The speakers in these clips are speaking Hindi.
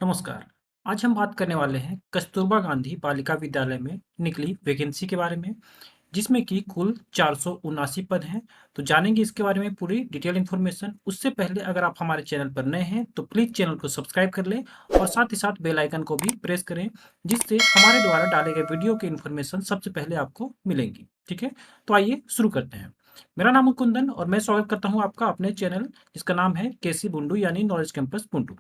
नमस्कार। आज हम बात करने वाले हैं कस्तूरबा गांधी बालिका विद्यालय में निकली वैकेंसी के बारे में, जिसमें कि कुल 479 पद हैं। तो जानेंगे इसके बारे में पूरी डिटेल इन्फॉर्मेशन। उससे पहले अगर आप हमारे चैनल पर नए हैं तो प्लीज़ चैनल को सब्सक्राइब कर लें और साथ ही साथ बेल आइकन को भी प्रेस करें, जिससे हमारे द्वारा डाले गए वीडियो की इन्फॉर्मेशन सबसे पहले आपको मिलेंगी। ठीक है, तो आइए शुरू करते हैं। मेरा नाम है कुंदन और मैं स्वागत करता हूँ आपका अपने चैनल, जिसका नाम है केसी बुंडू यानी नॉलेज कैंपस बुंडू।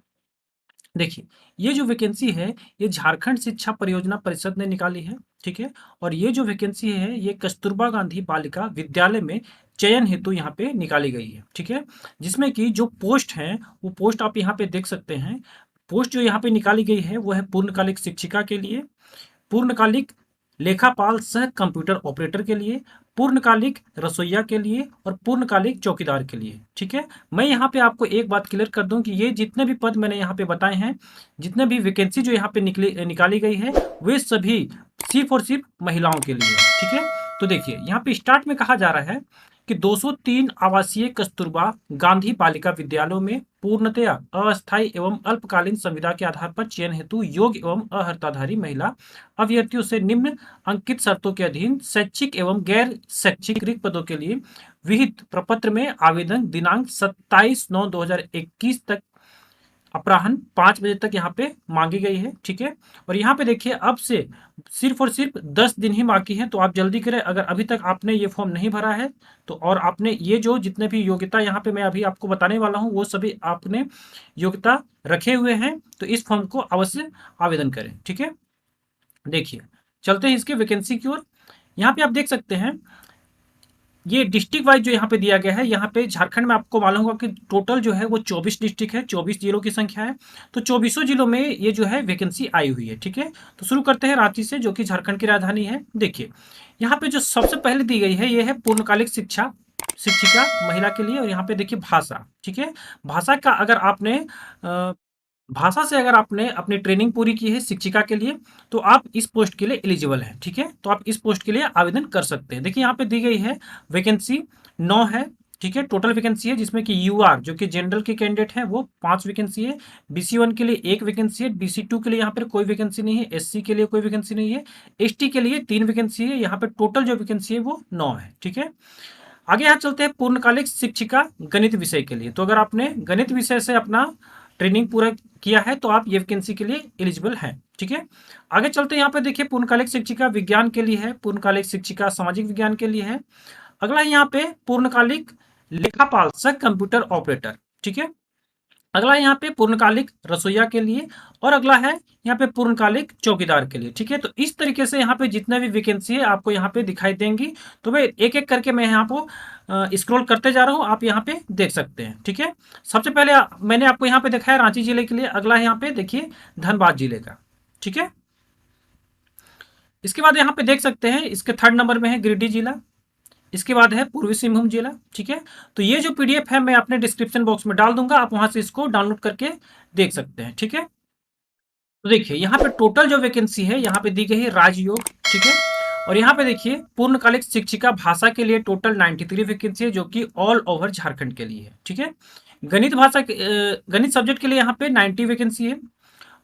देखिए, ये जो वैकेंसी है, ये झारखंड शिक्षा परियोजना परिषद ने निकाली है, ठीक है? और ये जो वैकेंसी है, ये कस्तूरबा गांधी बालिका विद्यालय में चयन हेतु यहाँ पे निकाली गई है, ठीक है? जिसमें कि जो पोस्ट हैं, वो पोस्ट आप यहाँ पे देख सकते हैं। पोस्ट जो यहाँ पे निकाली गई है, वो है पूर्णकालिक शिक्षिका के लिए, पूर्णकालिक लेखापाल सह कंप्यूटर ऑपरेटर के लिए, पूर्णकालिक रसोइया के लिए और पूर्णकालिक चौकीदार के लिए। ठीक है, मैं यहाँ पे आपको एक बात क्लियर कर दूं कि ये जितने भी पद मैंने यहाँ पे बताए हैं, जितने भी वैकेंसी जो यहाँ पे निकाली गई है, वे सभी सिर्फ और सिर्फ महिलाओं के लिए है। ठीक है, तो देखिए यहाँ पे स्टार्ट में कहा जा रहा है कि 203 आवासीय कस्तूरबा गांधी बालिका विद्यालयों में पूर्णतया अस्थायी एवं अल्पकालीन संविदा के आधार पर चयन हेतु योग्य एवं अहर्ताधारी महिला अभ्यर्थियों से निम्न अंकित शर्तों के अधीन शैक्षिक एवं गैर शैक्षिक रिक्त पदों के लिए विहित प्रपत्र में आवेदन दिनांक 27/9/2021 तक अपराह्न 5 बजे तक यहाँ पे मांगी गई है। ठीक है, और यहाँ पे देखिए अब से सिर्फ और सिर्फ 10 दिन ही बाकी हैं, तो आप जल्दी करें। अगर अभी तक आपने ये फॉर्म नहीं भरा है तो, और आपने ये जो जितने भी योग्यता यहाँ पे मैं अभी आपको बताने वाला हूँ, वो सभी आपने योग्यता रखे हुए हैं, तो इस फॉर्म को अवश्य आवेदन करें। ठीक है, देखिए चलते हैं इसके वैकेंसी की ओर। यहाँ पे आप देख सकते हैं, ये डिस्ट्रिक्ट वाइज जो यहाँ पे दिया गया है, यहाँ पे झारखंड में आपको मालूम होगा कि टोटल जो है वो 24 डिस्ट्रिक्ट है, 24 जिलों की संख्या है। तो 24 जिलों में ये जो है वैकेंसी आई हुई है। ठीक है, तो शुरू करते हैं रांची से, जो कि झारखंड की राजधानी है। देखिए यहाँ पे जो सबसे पहले दी गई है, ये है पूर्णकालिक शिक्षिका महिला के लिए। और यहाँ पे देखिए भाषा, ठीक है, भाषा का अगर आपने भाषा से अगर आपने अपनी ट्रेनिंग पूरी की है शिक्षिका के लिए, तो आप इस पोस्ट के लिए एलिजिबल हैं। ठीक है, तो आप इस पोस्ट के लिए आवेदन कर सकते हैं। देखिए यहाँ पे दी गई है वैकेंसी 9 है। ठीक है, टोटल वैकेंसी है, जिसमें कि यूआर जो कि जनरल के कैंडिडेट हैं वो 5 वैकेंसी है, BC1 के लिए 1 वैकेंसी है, BC2 के लिए यहाँ पर कोई वैकेंसी नहीं है, SC के लिए कोई वैकेंसी नहीं है, ST के लिए 3 वैकेंसी है। यहाँ पे टोटल जो वैकेंसी है वो 9 है। ठीक है, आगे यहाँ चलते हैं पूर्णकालिक शिक्षिका गणित विषय के लिए। तो अगर आपने गणित विषय से अपना ट्रेनिंग पूरा किया है तो आप ये वैकेंसी के लिए एलिजिबल हैं। ठीक है, आगे चलते हैं। यहाँ पे देखिए पूर्णकालिक शिक्षिका विज्ञान के लिए है, पूर्णकालिक शिक्षिका सामाजिक विज्ञान के लिए है। अगला यहाँ पे पूर्णकालिक लेखापाल सह कंप्यूटर ऑपरेटर। ठीक है, अगला यहाँ पे पूर्णकालिक रसोइया के लिए, और अगला है यहाँ पे पूर्णकालिक चौकीदार के लिए। ठीक है, तो इस तरीके से यहाँ पे जितने भी वैकेंसी है आपको यहाँ पे दिखाई देंगी। तो मैं एक एक करके मैं यहाँ को स्क्रॉल करते जा रहा हूँ, आप यहाँ पे देख सकते हैं। ठीक है, सबसे पहले मैंने आपको यहाँ पे दिखाया रांची जिले के लिए। अगला है यहाँ पे देखिए धनबाद जिले का। ठीक है, इसके बाद यहाँ पे देख सकते हैं इसके 3rd नंबर में है गिरिडीह जिला, इसके बाद है पूर्वी सिंहभूम जिला। ठीक है, तो ये जो PDF है मैं अपने डिस्क्रिप्शन बॉक्स में डाल दूंगा, आप वहां से इसको डाउनलोड करके देख सकते हैं। ठीक है, तो देखिए यहाँ पे टोटल जो वैकेंसी है यहाँ पे दी गई है राजयोग। ठीक है, और यहाँ पे देखिए पूर्णकालिक शिक्षिका भाषा के लिए टोटल 93 वैकेंसी है, जो कि ऑल ओवर झारखंड के लिए है। ठीक है, गणित सब्जेक्ट के लिए यहाँ पे 90 वैकेंसी है,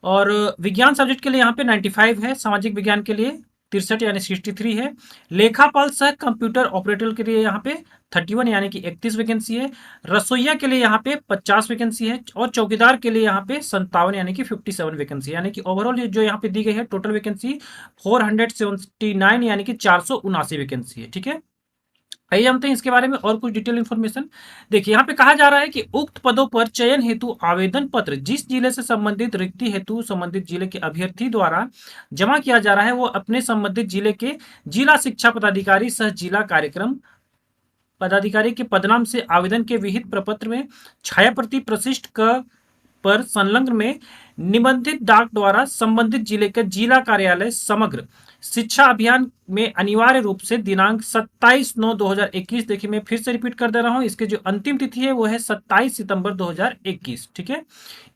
और विज्ञान सब्जेक्ट के लिए यहाँ पे 95 है, सामाजिक विज्ञान के लिए 63 यानी 63 है, लेखापाल सह कंप्यूटर ऑपरेटर के लिए यहाँ पे 31 यानी कि 31 वैकेंसी है, रसोइया के लिए यहाँ पे 50 वैकेंसी है, और चौकीदार के लिए यहाँ पे 57 यानी कि 57 वैकेंसी, यानी कि ओवरऑल जो यहाँ पे दी गई है टोटल वैकेंसी 479 यानी कि 479 वैकेंसी है। ठीक है, आइए जानते हैं इसके बारे में और कुछ डिटेल इन्फॉर्मेशन। देखिए यहाँ पे कहा जा रहा है कि उक्त पदों पर चयन हेतु आवेदन पत्र जिस जिले से संबंधित रिक्ति हेतु संबंधित जिले के अभ्यर्थी द्वारा जमा किया जा रहा है, वो अपने संबंधित जिले के जिला शिक्षा पदाधिकारी सह जिला कार्यक्रम पदाधिकारी के पदनाम से आवेदन के विहित प्रपत्र में छायाप्रति प्रशिष्ट क पर संलग्न में निबंधित डाक द्वारा संबंधित जिले के जिला कार्यालय समग्र शिक्षा अभियान में अनिवार्य रूप से दिनांक 27/9/2021, देखिए मैं फिर से रिपीट कर दे रहा हूं, इसके जो अंतिम तिथि है वो है 27 सितंबर 2021। ठीक है,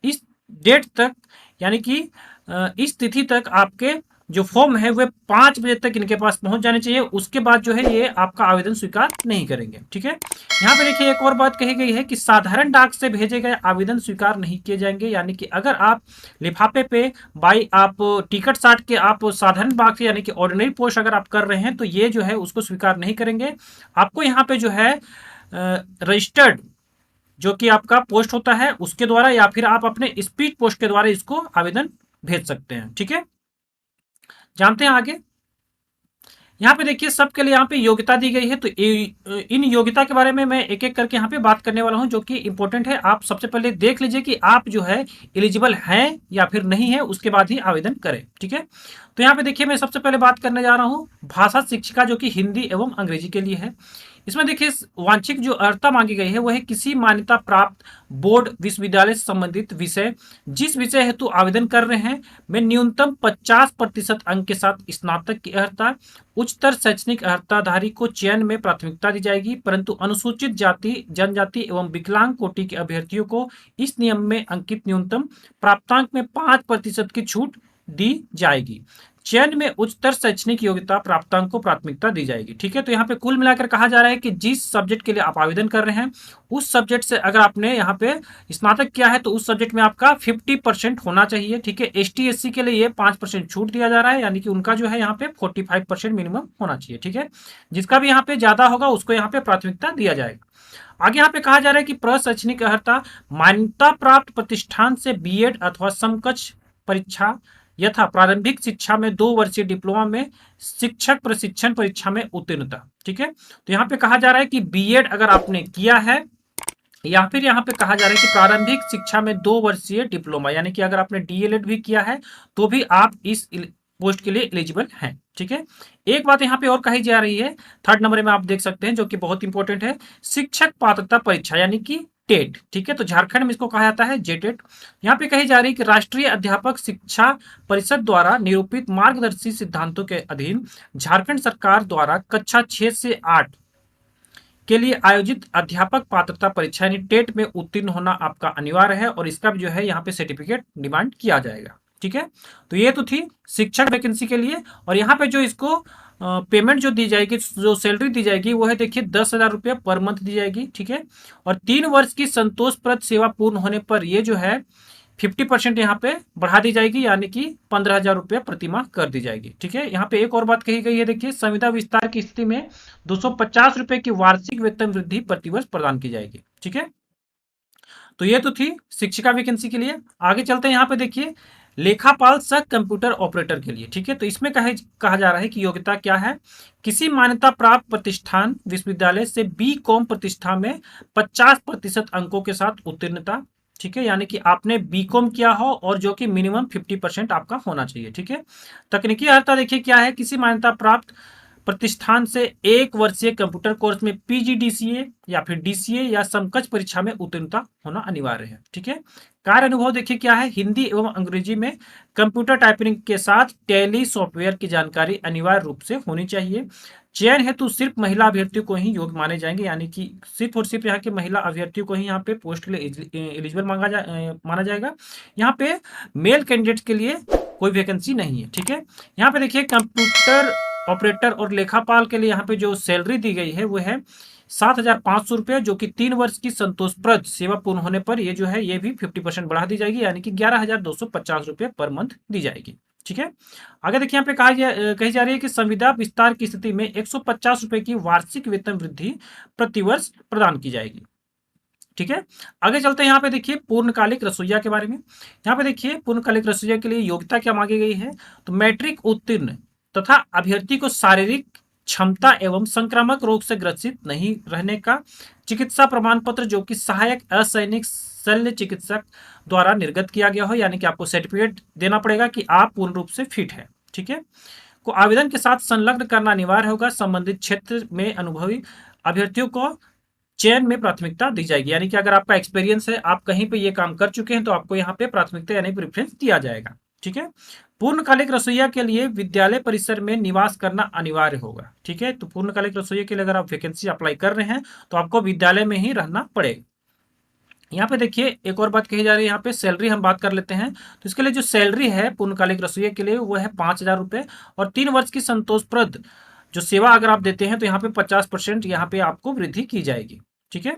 इस डेट तक यानी कि इस तिथि तक आपके जो फॉर्म है वह 5 बजे तक इनके पास पहुंच जाने चाहिए। उसके बाद जो है ये आपका आवेदन स्वीकार नहीं करेंगे। ठीक है, यहाँ पे देखिए एक और बात कही गई है कि साधारण डाक से भेजे गए आवेदन स्वीकार नहीं किए जाएंगे। यानी कि अगर आप लिफाफे पे बाई आप टिकट साट के आप साधारण डाक से यानी कि ऑर्डिनरी पोस्ट अगर आप कर रहे हैं तो ये जो है उसको स्वीकार नहीं करेंगे। आपको यहाँ पे जो है रजिस्टर्ड जो कि आपका पोस्ट होता है उसके द्वारा या फिर आप अपने स्पीड पोस्ट के द्वारा इसको आवेदन भेज सकते हैं। ठीक है, जानते हैं आगे। यहाँ पे देखिए सबके लिए यहाँ पे योग्यता दी गई है, तो इन योग्यता के बारे में मैं एक एक करके यहाँ पे बात करने वाला हूँ जो कि इंपॉर्टेंट है। आप सबसे पहले देख लीजिए कि आप जो है एलिजिबल हैं या फिर नहीं है, उसके बाद ही आवेदन करें। ठीक है, तो यहाँ पे देखिए मैं सबसे पहले बात करने जा रहा हूँ भाषा शिक्षिका जो कि हिंदी एवं अंग्रेजी के लिए है। इसमें देखिए वांछित जो अर्हता मांगी गई है वह है किसी मान्यता प्राप्त बोर्ड विश्वविद्यालय से संबंधित विषय जिस विषय हेतु आवेदन कर रहे हैं में न्यूनतम 50% अंक के साथ स्नातक की अर्हता। उच्चतर शैक्षणिक अर्हताधारी को चयन में प्राथमिकता दी जाएगी, परंतु अनुसूचित जाति जनजाति एवं विकलांग कोटि के अभ्यर्थियों को इस नियम में अंकित न्यूनतम प्राप्तांक में 5% की छूट दी जाएगी। चयन में उच्चतर शैक्षणिक योग्यता प्राप्तांक को प्राथमिकता दी जाएगी। ठीक है, तो यहाँ पे कुल मिलाकर कहा जा रहा है कि जिस सब्जेक्ट के लिए आप आवेदन कर रहे हैं उस सब्जेक्ट से अगर आपने यहाँ पे स्नातक किया है तो उस सब्जेक्ट में आपका 50% होना चाहिए। ठीक है, ST SC के लिए ये 5% छूट दिया जा रहा है, यानी कि उनका जो है यहाँ पे 45% मिनिमम होना चाहिए। ठीक है, जिसका भी यहाँ पे ज्यादा होगा उसको यहाँ पे प्राथमिकता दिया जाएगा। आगे यहाँ पे कहा जा रहा है कि प्रशैक्षणिक अर्हता मान्यता प्राप्त प्रतिष्ठान से BEd अथवा समकक्ष परीक्षा यथा प्रारंभिक शिक्षा में 2 वर्षीय डिप्लोमा में शिक्षक प्रशिक्षण परीक्षा में उत्तीर्णता। ठीक है, तो यहाँ पे कहा जा रहा है कि BEd अगर आपने किया है या फिर यहाँ पे कहा जा रहा है कि प्रारंभिक शिक्षा में 2 वर्षीय डिप्लोमा यानी कि अगर आपने DLED भी किया है तो भी आप इस पोस्ट के लिए एलिजिबल हैं। ठीक है, एक बात यहाँ पे और कही जा रही है 3rd नंबर में आप देख सकते हैं जो कि बहुत इंपॉर्टेंट है, शिक्षक पात्रता परीक्षा यानी कि टेट। ठीक है, तो झारखंड में इसको कहा जाता है जेटेट। यहाँ पे कही जा रही है कि राष्ट्रीय अध्यापक शिक्षा परिषद द्वारा निरूपित मार्गदर्शी सिद्धांतों के अधीन झारखंड सरकार द्वारा कक्षा 6 से 8 के लिए आयोजित अध्यापक पात्रता परीक्षा यानी टेट में उत्तीर्ण होना आपका अनिवार्य है और इसका भी जो है यहाँ पे सर्टिफिकेट डिमांड किया जाएगा। ठीक है, तो ये तो थी शिक्षक वैकेंसी के लिए। और यहाँ पे जो इसको पेमेंट जो दी जाएगी, जो सैलरी दी जाएगी वो है देखिए 10,000 रुपये पर मंथ दी जाएगी। ठीक है, और 3 वर्ष की संतोषप्रद सेवा पूर्ण होने पर ये जो है 50% यहाँ पे बढ़ा दी जाएगी यानी कि 15,000 रुपये प्रतिमाह कर दी जाएगी। ठीक है, यहाँ पे एक और बात कही गई है देखिए संविदा विस्तार की स्थिति में 250 रुपये की वार्षिक वेतन वृद्धि प्रतिवर्ष प्रदान की जाएगी। ठीक है, तो ये तो थी शिक्षिका वैकेंसी के लिए। आगे चलते हैं, यहाँ पे देखिए लेखापाल सह कंप्यूटर ऑपरेटर के लिए। ठीक है, तो इसमें कहा जा रहा है कि योग्यता क्या है, किसी मान्यता प्राप्त प्रतिष्ठान विश्वविद्यालय से BCom प्रतिष्ठा में 50% अंकों के साथ उत्तीर्णता। ठीक है, यानी कि आपने BCom किया हो और जो कि मिनिमम 50% आपका होना चाहिए। ठीक है, तकनीकी अर्हता देखिए क्या है, किसी मान्यता प्राप्त प्रतिष्ठान से 1 वर्षीय कंप्यूटर कोर्स में PGDCA या फिर DCA या समकक्ष परीक्षा में उत्तीर्णता होना अनिवार्य है। ठीक है, कार्य अनुभव देखिए क्या है, हिंदी एवं अंग्रेजी में कंप्यूटर टाइपिंग के साथ टैली सॉफ्टवेयर की जानकारी अनिवार्य रूप से होनी चाहिए। चयन हेतु सिर्फ महिला अभ्यर्थियों को ही योग्य माने जाएंगे, यानी कि सिर्फ और सिर्फ यहाँ के महिला अभ्यर्थियों को ही यहाँ पे पोस्ट के लिए एलिजिबल माना जाएगा। यहाँ पे मेल कैंडिडेट के लिए कोई वैकेंसी नहीं है। ठीक है, यहाँ पे देखिए कंप्यूटर ऑपरेटर और लेखापाल के लिए यहाँ पे जो सैलरी दी गई है वो है 7,500 रुपये, जो कि 3 वर्ष की संतोषप्रद सेवा पूर्ण होने पर ये जो है ये भी 50% बढ़ा दी जाएगी यानी कि 11,250 रुपये पर मंथ दी जाएगी। ठीक है, आगे देखिए यहाँ पे कही जा रही है कि संविदा विस्तार की स्थिति में 150 रुपये की वार्षिक वेतन वृद्धि प्रतिवर्ष प्रदान की जाएगी। ठीक है, आगे चलते हैं, यहाँ पे देखिए पूर्णकालिक रसोईया के बारे में। यहाँ पे देखिए पूर्णकालिक रसोईया के लिए योग्यता क्या मांगी गई है, तो मैट्रिक उत्तीर्ण तथा अभ्यर्थी को शारीरिक क्षमता एवं संक्रामक रोग से ग्रसित नहीं रहने का चिकित्सा प्रमाण पत्र जो कि सहायक असैनिक शल्य चिकित्सक द्वारा निर्गत किया गया हो, यानी कि आपको सर्टिफिकेट देना पड़ेगा कि आप पूर्ण रूप से फिट है। ठीक है, को आवेदन के साथ संलग्न करना अनिवार्य होगा। संबंधित क्षेत्र में अनुभवी अभ्यर्थियों को चयन में प्राथमिकता दी जाएगी, यानी कि अगर आपका एक्सपीरियंस है, आप कहीं पे ये काम कर चुके हैं तो आपको यहाँ पे प्राथमिकता यानी प्रेफरेंस दिया जाएगा। ठीक है, पूर्णकालिक रसोईया के लिए विद्यालय परिसर में निवास करना अनिवार्य होगा। ठीक है, तो पूर्णकालिक रसोईया के लिए अगर आप वैकेंसी अप्लाई कर रहे हैं तो आपको विद्यालय में ही रहना पड़ेगा। यहाँ पे देखिए एक और बात कही जा रही है, यहाँ पे सैलरी हम बात कर लेते हैं। तो इसके लिए जो सैलरी है पूर्णकालिक रसोइया के लिए वो है 5,000 रुपये, और 3 वर्ष की संतोषप्रद जो सेवा अगर आप देते हैं तो यहाँ पे 50% यहाँ पे आपको वृद्धि की जाएगी। ठीक है,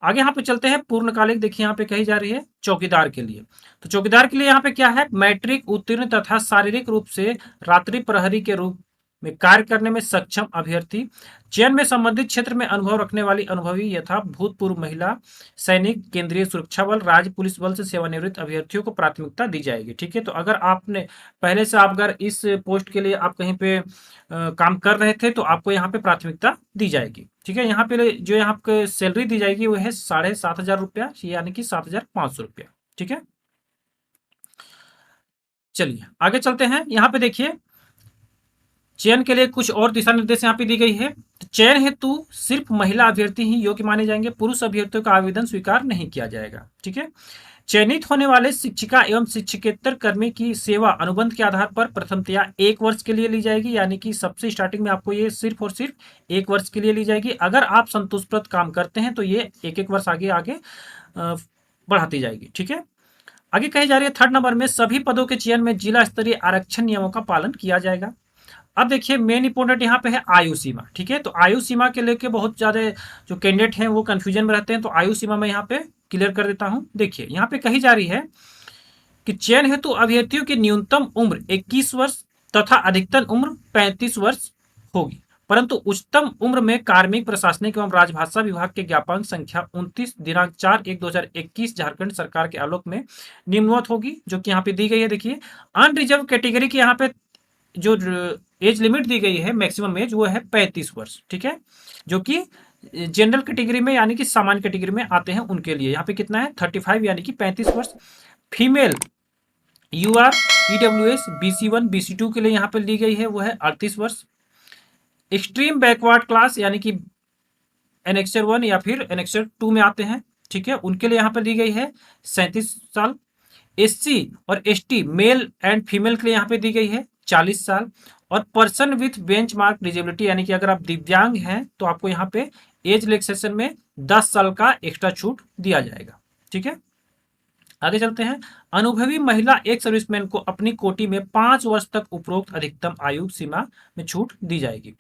आगे यहाँ पे चलते हैं पूर्णकालिक। देखिए यहाँ पे कही जा रही है चौकीदार के लिए। तो चौकीदार के लिए यहाँ पे क्या है, मैट्रिक उत्तीर्ण तथा शारीरिक रूप से रात्रि प्रहरी के रूप में कार्य करने में सक्षम अभ्यर्थी, चयन में संबंधित क्षेत्र में अनुभव रखने वाली अनुभवी यथा भूतपूर्व महिला सैनिक, केंद्रीय सुरक्षा बल, राज्य पुलिस बल से सेवानिवृत्त अभ्यर्थियों को प्राथमिकता दी जाएगी। ठीक है, तो अगर आपने पहले से आप अगर इस पोस्ट के लिए आप कहीं पे काम कर रहे थे तो आपको यहाँ पे प्राथमिकता दी जाएगी। ठीक है, यहाँ पे जो यहाँ पे सैलरी दी जाएगी वो है 7,500 रुपया, यानी कि 7,500 रुपया। ठीक है, चलिए आगे चलते हैं। यहाँ पे देखिए चयन के लिए कुछ और दिशा निर्देश यहाँ पे दी गई है। तो चयन हेतु सिर्फ महिला अभ्यर्थी ही योग्य माने जाएंगे, पुरुष अभ्यर्थियों का आवेदन स्वीकार नहीं किया जाएगा। ठीक है, चयनित होने वाले शिक्षिका एवं शिक्षकेतर कर्मी की सेवा अनुबंध के आधार पर प्रथमतया 1 वर्ष के लिए ली जाएगी, यानी कि सबसे स्टार्टिंग में आपको ये सिर्फ और सिर्फ 1 वर्ष के लिए ली जाएगी। अगर आप संतोषप्रद काम करते हैं तो ये एक एक वर्ष आगे आगे बढ़ाती जाएगी। ठीक है, आगे कही जा रही है 3rd नंबर में सभी पदों के चयन में जिला स्तरीय आरक्षण नियमों का पालन किया जाएगा। अब देखिए मेन इंपोर्टेंट यहाँ पे है आयु सीमा। ठीक है, तो आयु सीमा के लेके बहुत ज्यादा जो कैंडिडेट हैं वो कंफ्यूजन में रहते हैं, तो आयु सीमा मैं यहाँ पे क्लियर कर देता हूँ। देखिए यहाँ पे कही जा रही है कि चयन हेतु अभ्यर्थियों की न्यूनतम उम्र 21 वर्ष तथा अधिकतम उम्र 35 वर्ष होगी, परंतु उच्चतम उम्र में कार्मिक प्रशासनिक एवं राजभाषा विभाग के ज्ञापन संख्या 29 दिनांक 4/1/2021 झारखंड सरकार के आलोक में निम्नवत होगी, जो कि यहाँ पे दी गई है। देखिए अनरिजर्व कैटेगरी की यहाँ पे जो एज लिमिट दी गई है मैक्सिमम एज वो है 35 वर्ष। ठीक है, जो कि जनरल कैटेगरी में यानी कि सामान्य कैटेगरी में आते हैं उनके लिए यहाँ पे कितना है 35 यानी कि 35 वर्ष। फीमेल यूआर ईडब्ल्यूएस BC1 BC2 के लिए यहाँ पे दी गई है वो है 38 वर्ष। एक्सट्रीम बैकवर्ड क्लास यानी कि एनेक्सर 1 या फिर एनेक्सर 2 में आते हैं, ठीक है, उनके लिए यहाँ पर दी गई है 37 साल। SC और ST मेल एंड फीमेल के लिए यहाँ पे दी गई है 40 साल। और पर्सन विथ बेंचमार्क डिजेबिलिटी यानी कि अगर आप दिव्यांग हैं तो आपको यहाँ पे एज रिलैक्सेशन में 10 साल का एक्स्ट्रा छूट दिया जाएगा। ठीक है, आगे चलते हैं। अनुभवी महिला एक सर्विसमैन को अपनी कोटि में 5 वर्ष तक उपरोक्त अधिकतम आयु सीमा में छूट दी जाएगी।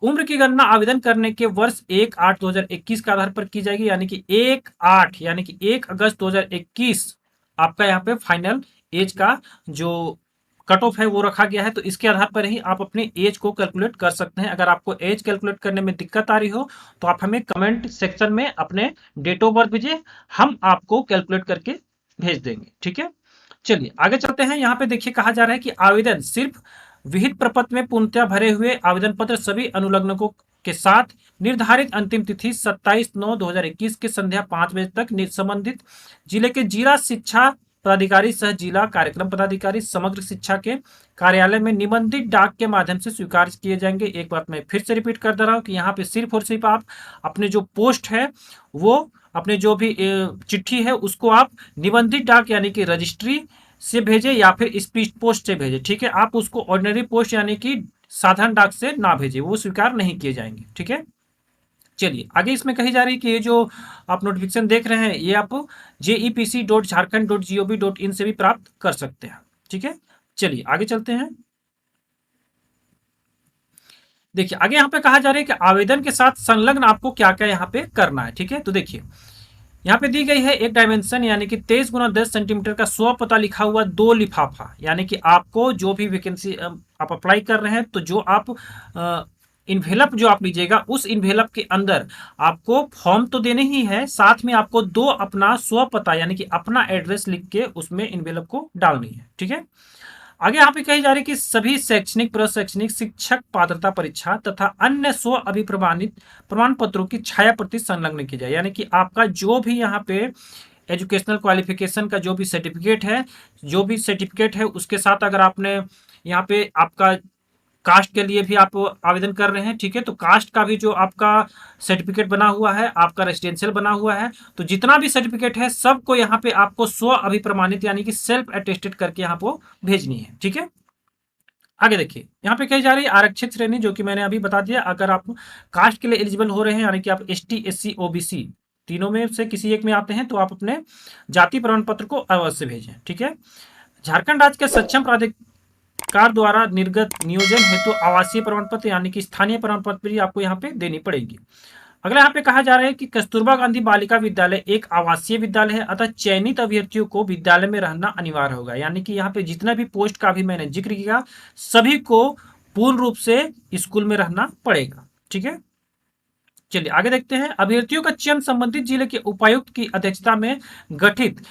उम्र की गणना आवेदन करने के वर्ष 1/8/2021 के आधार पर की जाएगी, यानी कि 1/8 यानी कि 1 अगस्त 2021 आपका यहाँ पे फाइनल एज का जो कट ऑफ है वो रखा गया है। तो इसके आधार पर ही आप अपनी एज को कैलकुलेट कर सकते हैं। अगर आपको एज कैलकुलेट करने में दिक्कत आ रही हो तो आप हमें कमेंट सेक्शन में अपने डेट ऑफ बर्थ भेजिए, हम आपको कैलकुलेट करके भेज देंगे। ठीक है, चलिए आगे चलते हैं। यहाँ पे देखिए कहा जा रहा है कि आवेदन सिर्फ विहित प्रपत्र में पूर्णतया भरे हुए आवेदन पत्र सभी अनुलग्नकों के साथ निर्धारित अंतिम तिथि 27/9/2021 के संध्या 5 बजे तक संबंधित जिले के जिला शिक्षा पदाधिकारी सह जिला कार्यक्रम पदाधिकारी समग्र शिक्षा के कार्यालय में निबंधित डाक के माध्यम से स्वीकार किए जाएंगे। एक बात मैं फिर से रिपीट कर दे रहा हूँ कि यहाँ पे सिर्फ और सिर्फ आप अपने जो पोस्ट है वो अपने जो भी चिट्ठी है उसको आप निबंधित डाक यानी कि रजिस्ट्री से भेजे या फिर स्पीड पोस्ट से भेजे। ठीक है, आप उसको ऑर्डिनरी पोस्ट यानी कि साधारण डाक से ना भेजे, वो स्वीकार नहीं किए जाएंगे। ठीक है, चलिए आगे इसमें कही जा रही है कि ये जो आप नोटिफिकेशन देख रहे हैं ये आप jepc.jharkhand.gov.in से भी प्राप्त कर सकते हैं। ठीक है, चलिए आगे चलते हैं। देखिए आगे यहाँ पे कहा जा रहा है कि आवेदन के साथ संलग्न आपको क्या क्या यहाँ पे करना है। ठीक है, तो देखिए यहाँ पे दी गई है एक डायमेंशन यानी कि 23x10 सेंटीमीटर का स्व पता लिखा हुआ 2 लिफाफा, यानी कि आपको जो भी वैकेंसी आप अप्लाई कर रहे हैं तो जो आप इन्वेलप जो आप लीजिएगा उस इन्वेलप के अंदर आपको फॉर्म तो देने ही है, साथ में आपको 2 अपना स्व पता यानी कि अपना एड्रेस लिख के उसमें इन्वेलप को डालनी है। ठीक है, आगे यहाँ पे कही जा रही है कि सभी शैक्षणिक प्रशैक्षणिक शिक्षक पात्रता परीक्षा तथा अन्य स्व अभिप्रमाणित प्रमाण पत्रों की छाया प्रति संलग्न की जाए, यानी कि आपका जो भी यहाँ पे एजुकेशनल क्वालिफिकेशन का जो भी सर्टिफिकेट है उसके साथ अगर आपने यहाँ पे आपका कास्ट के लिए भी आप आवेदन कर रहे हैं, ठीक है, तो कास्ट का भी जो आपका सर्टिफिकेट बना हुआ है, आपका रेसिडेंशियल बना हुआ है, तो जितना भी सर्टिफिकेट है सबको यहाँ पे आपको स्व अभिप्रमाणित यानी कि सेल्फ अटेस्टेड करके यहाँ पे भेजनी है। ठीक है, आगे देखिए यहाँ पे कही जा रही है आरक्षित श्रेणी, जो कि मैंने अभी बता दिया। अगर आप कास्ट के लिए एलिजिबल हो रहे हैं यानी कि आप ST SC OBC तीनों में से किसी एक में आते हैं तो आप अपने जाति प्रमाण पत्र को अवश्य भेजें। ठीक है। झारखंड राज्य के सक्षम प्राधिकार द्वारा निर्गत नियोजन हेतु आवासीय प्रमाण पत्र यानी कि स्थानीय प्रमाण पत्र भी आपको यहाँ पे देनी पड़ेगी। अगला यहाँ पे कहा जा रहा है कि कस्तूरबा गांधी बालिका विद्यालय एक आवासीय विद्यालय है, अतः चयनित अभ्यर्थियों को विद्यालय में रहना अनिवार्य होगा। यानी कि यहाँ पे जितना भी पोस्ट का भी मैंने जिक्र किया, सभी को पूर्ण रूप से स्कूल में रहना पड़ेगा। ठीक है। चलिए आगे देखते हैं। अभ्यर्थियों का चयन संबंधित जिले के उपायुक्त की अध्यक्षता में गठित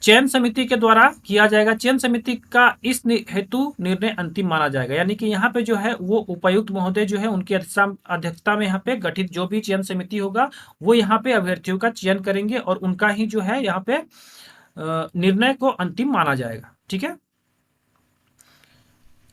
चयन समिति के द्वारा किया जाएगा। चयन समिति का इस हेतु निर्णय अंतिम माना जाएगा। यानी कि यहाँ पे जो है वो उपायुक्त महोदय जो है उनकी अध्यक्षता में यहाँ पे गठित जो भी चयन समिति होगा वो यहाँ पे अभ्यर्थियों का चयन करेंगे और उनका ही जो है यहाँ पे निर्णय को अंतिम माना जाएगा। ठीक है।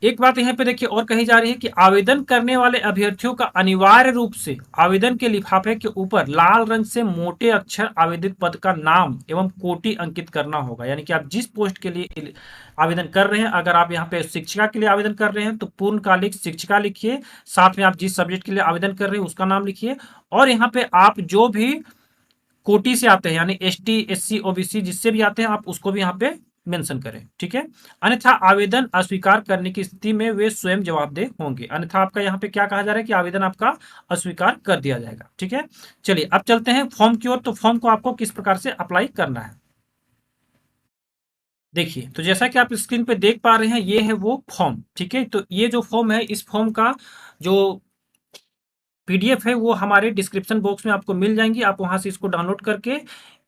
एक बात यहाँ पे देखिए और कही जा रही है कि आवेदन करने वाले अभ्यर्थियों का अनिवार्य रूप से आवेदन के लिफाफे के ऊपर लाल रंग से मोटे अक्षर आवेदित पद का नाम एवं कोटि अंकित करना होगा। यानी कि आप जिस पोस्ट के लिए आवेदन कर रहे हैं, अगर आप यहाँ पे शिक्षिका के लिए आवेदन कर रहे हैं तो पूर्णकालिक शिक्षिका लिखिए, साथ में आप जिस सब्जेक्ट के लिए आवेदन कर रहे हैं उसका नाम लिखिए, और यहाँ पे आप जो भी कोटि से आते हैं यानी ST SC OBC जिससे भी आते हैं आप उसको भी यहाँ पे मेंशन करें। ठीक है। अन्यथा आवेदन अस्वीकार करने की स्थिति में वे स्वयं जवाबदेह होंगे। अन्यथा आपका यहाँ पे क्या कहा जा रहा है कि आवेदन आपका अस्वीकार कर दिया जाएगा। ठीक है। चलिए अब चलते हैं फॉर्म की ओर। तो फॉर्म को आपको किस प्रकार से अप्लाई करना है देखिए। तो जैसा कि आप स्क्रीन पे देख पा रहे हैं ये है वो फॉर्म। ठीक है। तो ये जो फॉर्म है इस फॉर्म का जो PDF है वो हमारे डिस्क्रिप्शन बॉक्स में आपको मिल जाएंगी। आप वहां से इसको डाउनलोड करके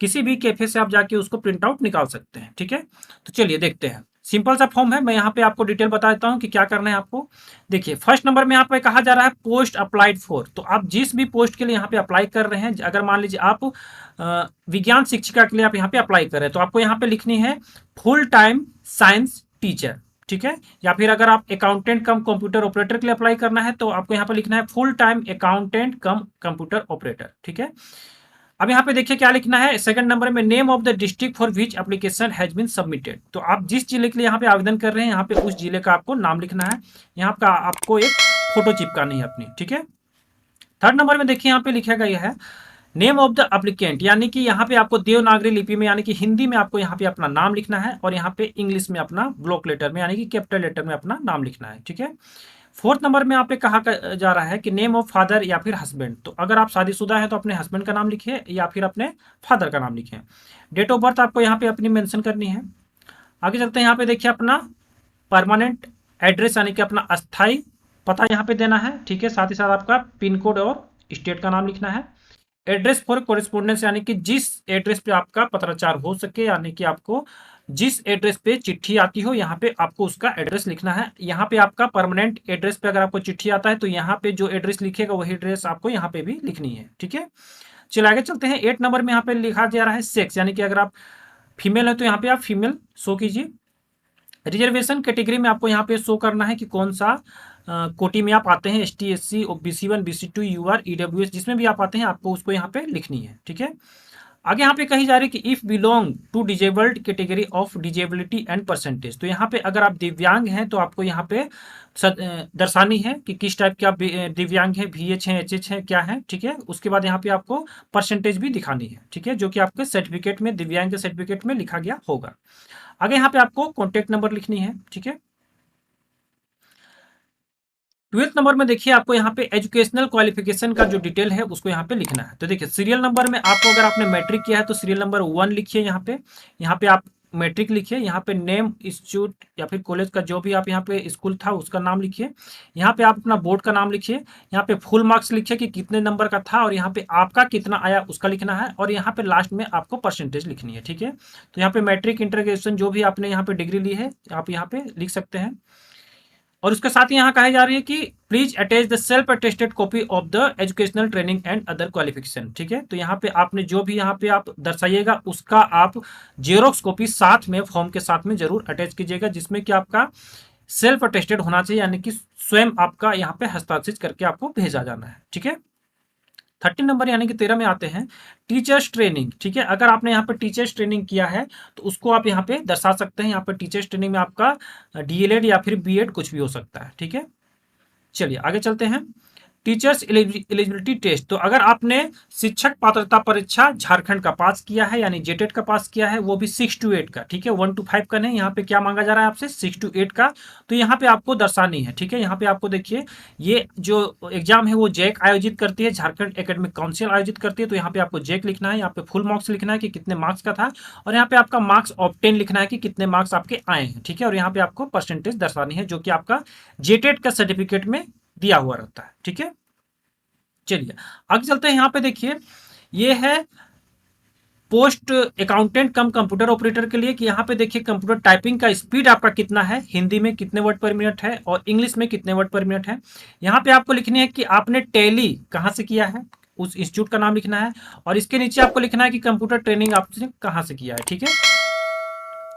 किसी भी कैफे से आप जाके उसको प्रिंट आउट निकाल सकते हैं। ठीक है। तो चलिए देखते हैं। सिंपल सा फॉर्म है, मैं यहाँ पे आपको डिटेल बता देता हूँ कि क्या करना है आपको। देखिए फर्स्ट नंबर में यहाँ पे कहा जा रहा है पोस्ट अप्लाइड फॉर। तो आप जिस भी पोस्ट के लिए यहाँ पे अप्लाई कर रहे हैं, अगर मान लीजिए आप विज्ञान शिक्षिका के लिए आप यहाँ पे अप्लाई कर रहे हैं तो आपको यहाँ पे लिखनी है फुल टाइम साइंस टीचर। ठीक है। या फिर अगर आप अकाउंटेंट कम कंप्यूटर ऑपरेटर के लिए अप्लाई करना है तो आपको यहाँ पे लिखना है full time accountant cum computer operator. ठीक है। अब यहाँ पे देखिए क्या लिखना है। सेकंड नंबर में name of the district for which application has been submitted. तो आप जिस जिले के लिए यहाँ पे आवेदन कर रहे हैं यहाँ पे उस जिले का आपको नाम लिखना है। यहाँ का आपको एक फोटो चिपकानी है अपनी। ठीक है। थर्ड नंबर में देखिए यहाँ पे लिखा गया है नेम ऑफ द एप्लीकेंट, यानी कि यहाँ पे आपको देवनागरी लिपि में यानी कि हिंदी में आपको यहाँ पे अपना नाम लिखना है और यहाँ पे इंग्लिश में अपना ब्लॉक लेटर में यानी कि कैपिटल लेटर में अपना नाम लिखना है। ठीक है। फोर्थ नंबर में यहाँ पे कहा जा रहा है कि नेम ऑफ फादर या फिर हस्बैंड। तो अगर आप शादीशुदा हैं तो अपने हस्बैंड का नाम लिखिए या फिर अपने फादर का नाम लिखिए। डेट ऑफ बर्थ आपको यहाँ पे अपनी मेंशन करनी है। आगे चलते हैं। यहाँ पे देखिए अपना परमानेंट एड्रेस यानी कि अपना अस्थाई पता यहाँ पे देना है। ठीक है। साथ ही साथ आपका पिन कोड और स्टेट का नाम लिखना है। एड्रेस फॉर कोरिस्पोंडेंस यानी कि जिस एड्रेस पे आपका पत्राचार हो सके, यानी कि आपको जिस एड्रेस पे चिट्ठी आती हो यहाँ पे आपको उसका एड्रेस लिखना है। यहाँ पे आपका परमानेंट एड्रेस पे अगर आपको चिट्ठी आता है तो यहाँ पे जो एड्रेस लिखेगा वही एड्रेस आपको यहाँ पे भी लिखनी है। ठीक है। चलिए आगे चलते हैं। 8 नंबर में यहाँ पे लिखा जा रहा है सेक्स, यानी कि अगर आप फीमेल है तो यहाँ पे आप फीमेल शो कीजिए। रिजर्वेशन कैटेगरी में आपको यहाँ पे शो करना है कि कौन सा कोटि में आप आते हैं, ST SC BC1 BC2 UR EWS जिसमें भी आप आते हैं आपको उसको यहाँ पे लिखनी है। ठीक है। आगे यहाँ पे कही जा रही है कि if belong to disabled category of disability and percentage. तो यहाँ पे अगर आप दिव्यांग हैं तो आपको यहाँ पे दर्शानी है कि किस टाइप के आप दिव्यांग हैं, VH हैं, HH हैं, क्या है। ठीक है। उसके बाद यहाँ पे आपको परसेंटेज भी दिखानी है। ठीक है। जो कि आपके सर्टिफिकेट में दिव्यांग के सर्टिफिकेट में लिखा गया होगा। आगे यहाँ पे आपको कॉन्टेक्ट नंबर लिखनी है। ठीक है। 12th नंबर में देखिए आपको यहाँ पे एजुकेशनल क्वालिफिकेशन का जो डिटेल है उसको यहाँ पे लिखना है। तो देखिए सीरियल नंबर में आपको अगर आपने मैट्रिक किया है तो सीरियल नंबर 1 लिखिए। यहाँ पे आप मैट्रिक लिखिए। यहाँ पे नेम इंस्टीट्यूट या फिर कॉलेज का जो भी आप यहाँ पे स्कूल था उसका नाम लिखिए। यहाँ पे आप अपना बोर्ड का नाम लिखिए। यहाँ पे फुल मार्क्स लिखिए कि कितने नंबर का था और यहाँ पे आपका कितना आया उसका लिखना है और यहाँ पे लास्ट में आपको परसेंटेज लिखनी है। ठीक है। तो यहाँ पे मैट्रिक इंटर ग्रेजुएशन जो भी आपने यहाँ पे डिग्री ली है आप यहाँ पे लिख सकते हैं। और उसके साथ ही यहाँ कही जा रही है कि please attach the self attested copy of the educational training and other qualification. ठीक है। तो यहाँ पे आपने जो भी यहाँ पे आप दर्शाइएगा उसका आप जेरोक्स कॉपी साथ में फॉर्म के साथ में जरूर अटैच कीजिएगा, जिसमें कि आपका सेल्फ अटेस्टेड होना चाहिए, यानी कि स्वयं आपका यहाँ पे हस्ताक्षरित करके आपको भेजा जाना है। ठीक है। 13 नंबर यानी कि 13 में आते हैं टीचर्स ट्रेनिंग। ठीक है। अगर आपने यहाँ पे टीचर्स ट्रेनिंग किया है तो उसको आप यहाँ पे दर्शा सकते हैं। यहाँ पे टीचर्स ट्रेनिंग में आपका DLED या फिर B.Ed कुछ भी हो सकता है। ठीक है। चलिए आगे चलते हैं। टीचर्स एलिजिबिलिटी टेस्ट, तो अगर आपने शिक्षक पात्रता परीक्षा झारखंड का पास किया है यानी जेटेट का पास किया है, वो भी 6 to 8 का, ठीक है, 1 to 5 का नहीं, यहाँ पे क्या मांगा जा रहा है आपसे 6 to 8 का, तो यहाँ पे आपको दर्शानी है, ठीक है। यहाँ पे आपको देखिए ये जो एग्जाम है वो जैक आयोजित करती है, झारखंड एकेडमिक काउंसिल आयोजित करती है, तो यहाँ पे आपको जैक लिखना है, यहाँ पे फुल मार्क्स लिखना है कि कितने मार्क्स का था, और यहाँ पे आपका मार्क्स ऑब्टेन लिखना है कि कितने मार्क्स आपके आए हैं, ठीक है, और यहाँ पे आपको परसेंटेज दर्शानी है जो कि आपका जेटेट का सर्टिफिकेट में दिया हुआ रहता है, ठीक है। चलिए आगे चलते हैं। यहाँ पे देखिए ये है post accountant cum computer operator के लिए, कि यहाँ पे देखिए कंप्यूटर टाइपिंग का स्पीड आपका कितना है, हिंदी में कितने वर्ड पर मिनट है और इंग्लिश में कितने वर्ड पर मिनट है। यहाँ पे आपको लिखनी है कि आपने टैली कहाँ से किया है, उस इंस्टीट्यूट का नाम लिखना है, और इसके नीचे आपको लिखना है कि कंप्यूटर ट्रेनिंग आपने कहाँ से किया है, ठीक है।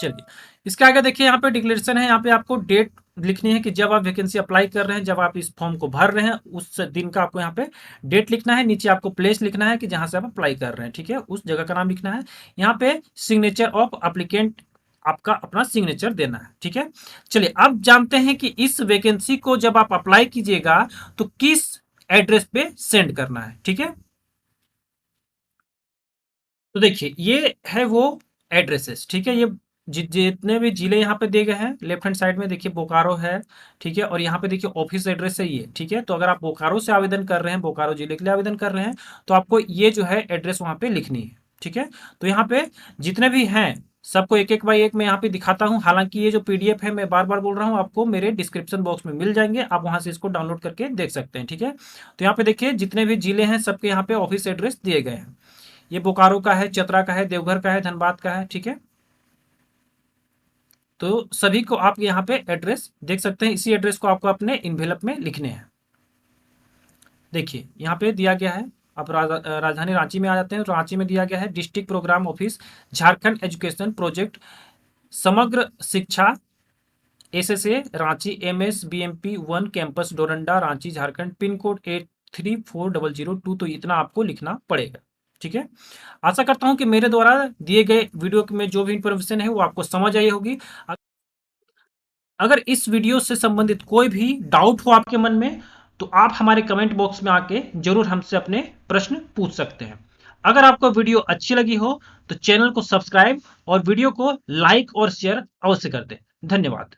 चलिए इसके आगे देखिए यहाँ पे डिक्लेरेशन है, यहाँ पे आपको डेट लिखनी है कि जब आप वैकेंसी अप्लाई कर रहे हैं, जब आप इस फॉर्म को भर रहे हैं उस दिन का आपको यहाँ पे डेट लिखना है, नीचे आपको प्लेस लिखना है कि जहां से आप अप्लाई कर रहे हैं, ठीक है, उस जगह का नाम लिखना है। यहाँ पे सिग्नेचर ऑफ एप्लीकेंट आपका अपना सिग्नेचर देना है, ठीक है। चलिए अब जानते हैं कि इस वैकेंसी को जब आप अप्लाई कीजिएगा तो किस एड्रेस पे सेंड करना है, ठीक है। तो देखिए ये है वो एड्रेसेस, ठीक है, ये जितने भी जिले यहाँ पे दिए गए हैं लेफ्ट हैंड साइड में देखिए बोकारो है, ठीक है, और यहाँ पे देखिए ऑफिस एड्रेस है ये, ठीक है। तो अगर आप बोकारो से आवेदन कर रहे हैं, बोकारो जिले के लिए आवेदन कर रहे हैं, तो आपको ये जो है एड्रेस वहाँ पे लिखनी है, ठीक है। तो यहाँ पे जितने भी हैं सबको एक एक बाई एक मैं यहाँ पे दिखाता हूँ, हालांकि ये जो पीडीएफ है मैं बार बार बोल रहा हूँ आपको मेरे डिस्क्रिप्शन बॉक्स में मिल जाएंगे, आप वहां से इसको डाउनलोड करके देख सकते हैं, ठीक है। तो यहाँ पे देखिए जितने भी जिले हैं सबके यहाँ पे ऑफिस एड्रेस दिए गए हैं, ये बोकारो का है, चतरा का है, देवघर का है, धनबाद का है, ठीक है। तो सभी को आप यहाँ पे एड्रेस देख सकते हैं, इसी एड्रेस को आपको अपने इन्वेलप में लिखने हैं। देखिए यहाँ पे दिया गया है, आप राजधानी रांची में आ जाते हैं, तो रांची में दिया गया है district program office Jharkhand education project Samagra Shiksha SSA Ranchi MSBMP 1 campus Doranda Ranchi Jharkhand pin code 834002, तो इतना आपको लिखना पड़ेगा, ठीक है। आशा करता हूं कि मेरे द्वारा दिए गए वीडियो में जो भी इंफॉर्मेशन है वो आपको समझ आई होगी। अगर इस वीडियो से संबंधित कोई भी डाउट हो आपके मन में तो आप हमारे कमेंट बॉक्स में आके जरूर हमसे अपने प्रश्न पूछ सकते हैं। अगर आपको वीडियो अच्छी लगी हो तो चैनल को सब्सक्राइब और वीडियो को लाइक और शेयर अवश्य कर दें। धन्यवाद।